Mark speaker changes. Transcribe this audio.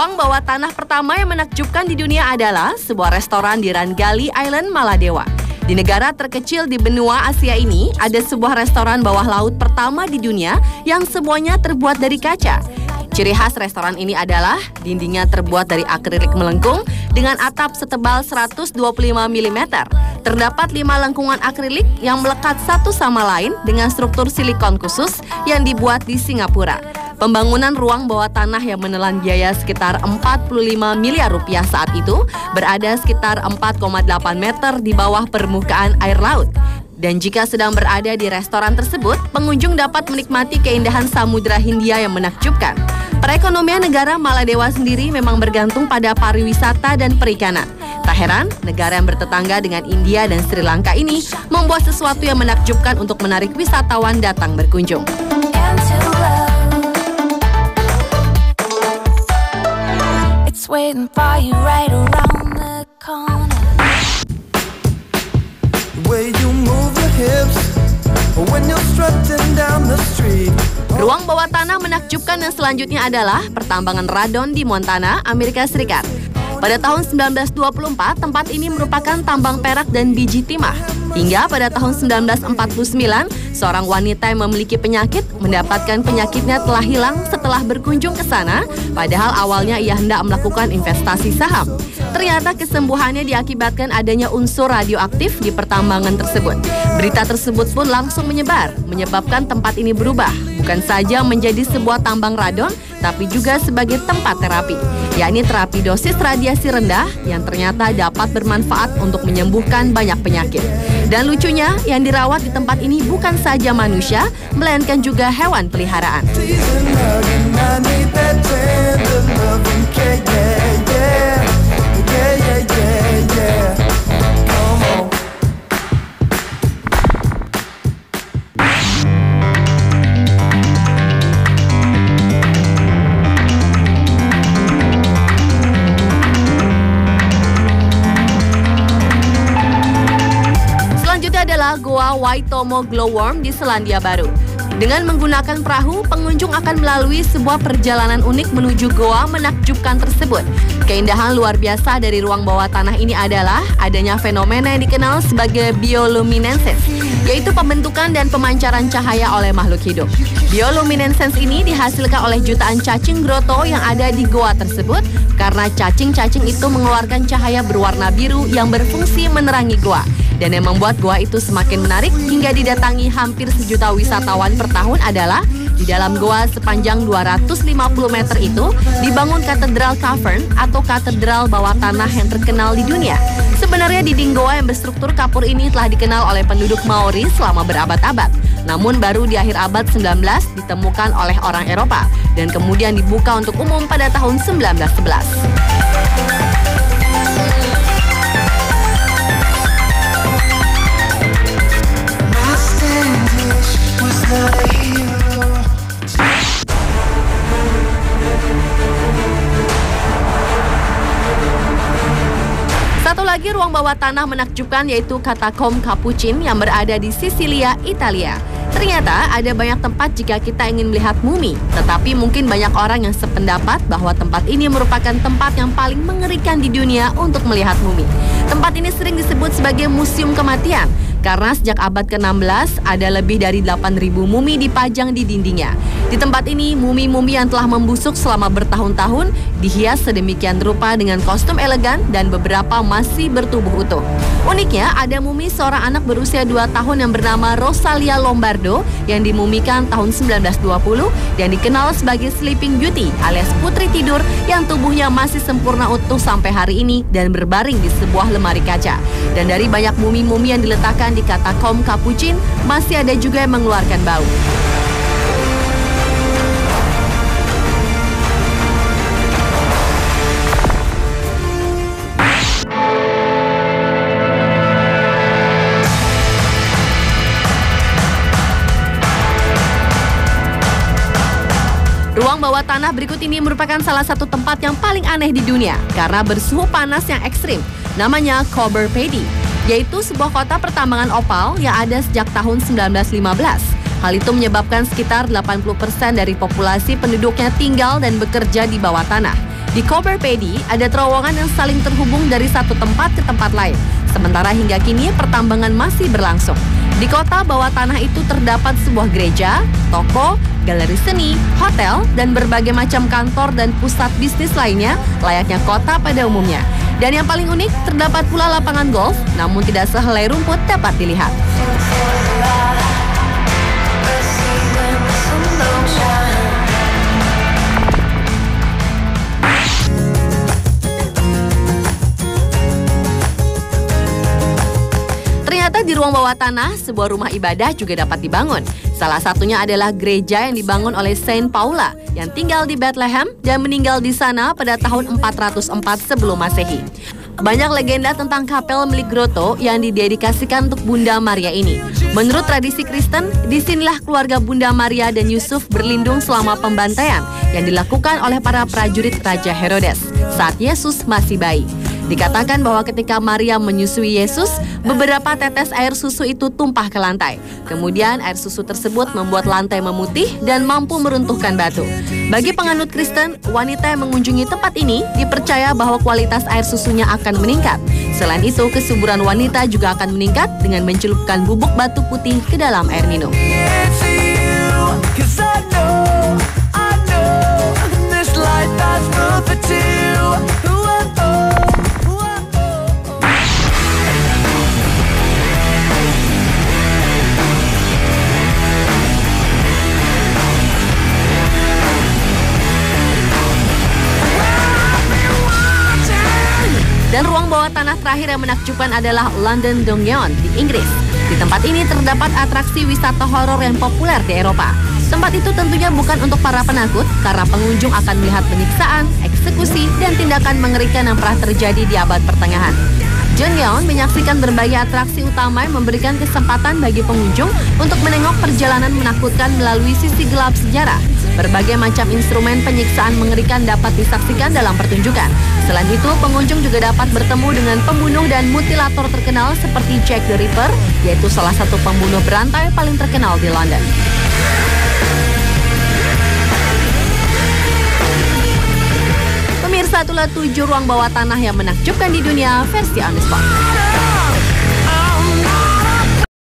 Speaker 1: Ruang bawah tanah pertama yang menakjubkan di dunia adalah sebuah restoran di Rangali Island, Maladewa. Di negara terkecil di benua Asia ini, ada sebuah restoran bawah laut pertama di dunia yang semuanya terbuat dari kaca. Ciri khas restoran ini adalah dindingnya terbuat dari akrilik melengkung dengan atap setebal 125 mm. Terdapat 5 lengkungan akrilik yang melekat satu sama lain dengan struktur silikon khusus yang dibuat di Singapura. Pembangunan ruang bawah tanah yang menelan biaya sekitar 45 miliar rupiah saat itu berada sekitar 4,8 meter di bawah permukaan air laut. Dan jika sedang berada di restoran tersebut, pengunjung dapat menikmati keindahan Samudra Hindia yang menakjubkan. Perekonomian negara Maladewa sendiri memang bergantung pada pariwisata dan perikanan. Tak heran, negara yang bertetangga dengan India dan Sri Lanka ini membuat sesuatu yang menakjubkan untuk menarik wisatawan datang berkunjung.
Speaker 2: Waiting for you right around the corner. The way you move your hips when you're strutting down the street.
Speaker 1: Ruang bawah tanah menakjubkan yang selanjutnya adalah pertambangan radon di Montana, Amerika Serikat. Pada tahun 1924, tempat ini merupakan tambang perak dan biji timah. Hingga pada tahun 1949, seorang wanita yang memiliki penyakit mendapatkan penyakitnya telah hilang setelah berkunjung ke sana, padahal awalnya ia hendak melakukan investasi saham. Ternyata kesembuhannya diakibatkan adanya unsur radioaktif di pertambangan tersebut. Berita tersebut pun langsung menyebar, menyebabkan tempat ini berubah, bukan saja menjadi sebuah tambang radon, tapi juga sebagai tempat terapi, yakni terapi dosis radiasi rendah yang ternyata dapat bermanfaat untuk menyembuhkan banyak penyakit. Dan lucunya, yang dirawat di tempat ini bukan saja manusia, melainkan juga hewan peliharaan. Adalah Goa Waitomo Glowworm di Selandia Baru. Dengan menggunakan perahu, pengunjung akan melalui sebuah perjalanan unik menuju goa menakjubkan tersebut. Keindahan luar biasa dari ruang bawah tanah ini adalah adanya fenomena yang dikenal sebagai bioluminescence, yaitu pembentukan dan pemancaran cahaya oleh makhluk hidup. Bioluminescence ini dihasilkan oleh jutaan cacing groto yang ada di goa tersebut, karena cacing-cacing itu mengeluarkan cahaya berwarna biru yang berfungsi menerangi goa. Dan yang membuat goa itu semakin menarik hingga didatangi hampir 1 juta wisatawan per tahun adalah di dalam goa sepanjang 250 meter itu dibangun katedral cavern atau katedral bawah tanah yang terkenal di dunia. Sebenarnya dinding goa yang berstruktur kapur ini telah dikenal oleh penduduk Maori selama berabad-abad. Namun baru di akhir abad 19 ditemukan oleh orang Eropa dan kemudian dibuka untuk umum pada tahun 1911. Satu lagi ruang bawah tanah menakjubkan yaitu Katakom Capucin yang berada di Sisilia, Italia. Ternyata ada banyak tempat jika kita ingin melihat mumi, tetapi mungkin banyak orang yang sependapat bahwa tempat ini merupakan tempat yang paling mengerikan di dunia untuk melihat mumi. Tempat ini sering disebut sebagai museum kematian, karena sejak abad ke-16 ada lebih dari 8.000 mumi dipajang di dindingnya. Di tempat ini, mumi-mumi yang telah membusuk selama bertahun-tahun dihias sedemikian rupa dengan kostum elegan dan beberapa masih bertubuh utuh. Uniknya, ada mumi seorang anak berusia 2 tahun yang bernama Rosalia Lombardo yang dimumikan tahun 1920 dan dikenal sebagai Sleeping Beauty alias putri tidur yang tubuhnya masih sempurna utuh sampai hari ini dan berbaring di sebuah lemari kaca. Dan dari banyak mumi-mumi yang diletakkan di Katakom Capucin, masih ada juga yang mengeluarkan bau. Ruang bawah tanah berikut ini merupakan salah satu tempat yang paling aneh di dunia karena bersuhu panas yang ekstrim. Namanya Cobber Pedy, yaitu sebuah kota pertambangan opal yang ada sejak tahun 1915. Hal itu menyebabkan sekitar 80% dari populasi penduduknya tinggal dan bekerja di bawah tanah. Di Coober Pedy, ada terowongan yang saling terhubung dari satu tempat ke tempat lain. Sementara hingga kini pertambangan masih berlangsung. Di kota bawah tanah itu terdapat sebuah gereja, toko, galeri seni, hotel, dan berbagai macam kantor dan pusat bisnis lainnya layaknya kota pada umumnya. Dan yang paling unik, terdapat pula lapangan golf, namun tidak sehelai rumput dapat dilihat. Ternyata di ruang bawah tanah, sebuah rumah ibadah juga dapat dibangun. Salah satunya adalah gereja yang dibangun oleh Saint Paula yang tinggal di Bethlehem dan meninggal di sana pada tahun 404 sebelum Masehi. Banyak legenda tentang kapel milik Grotto yang didedikasikan untuk Bunda Maria ini. Menurut tradisi Kristen, disinilah keluarga Bunda Maria dan Yusuf berlindung selama pembantaian yang dilakukan oleh para prajurit Raja Herodes saat Yesus masih bayi. Dikatakan bahwa ketika Maria menyusui Yesus, beberapa tetes air susu itu tumpah ke lantai. Kemudian air susu tersebut membuat lantai memutih dan mampu meruntuhkan batu. Bagi penganut Kristen, wanita yang mengunjungi tempat ini dipercaya bahwa kualitas air susunya akan meningkat. Selain itu, kesuburan wanita juga akan meningkat dengan mencelupkan bubuk batu putih ke dalam air minum. Dan ruang bawah tanah terakhir yang menakjubkan adalah London Dongeon di Inggris. Di tempat ini terdapat atraksi wisata horor yang populer di Eropa. Tempat itu tentunya bukan untuk para penakut karena pengunjung akan melihat penyiksaan, eksekusi, dan tindakan mengerikan yang pernah terjadi di abad pertengahan. Dongeon menyaksikan berbagai atraksi utama yang memberikan kesempatan bagi pengunjung untuk menengok perjalanan menakutkan melalui sisi gelap sejarah. Berbagai macam instrumen penyiksaan mengerikan dapat disaksikan dalam pertunjukan. Selain itu, pengunjung juga dapat bertemu dengan pembunuh dan mutilator terkenal seperti Jack the Ripper, yaitu salah satu pembunuh berantai paling terkenal di London. Pemirsa, itulah 7 ruang bawah tanah yang menakjubkan di dunia versi On The Spot.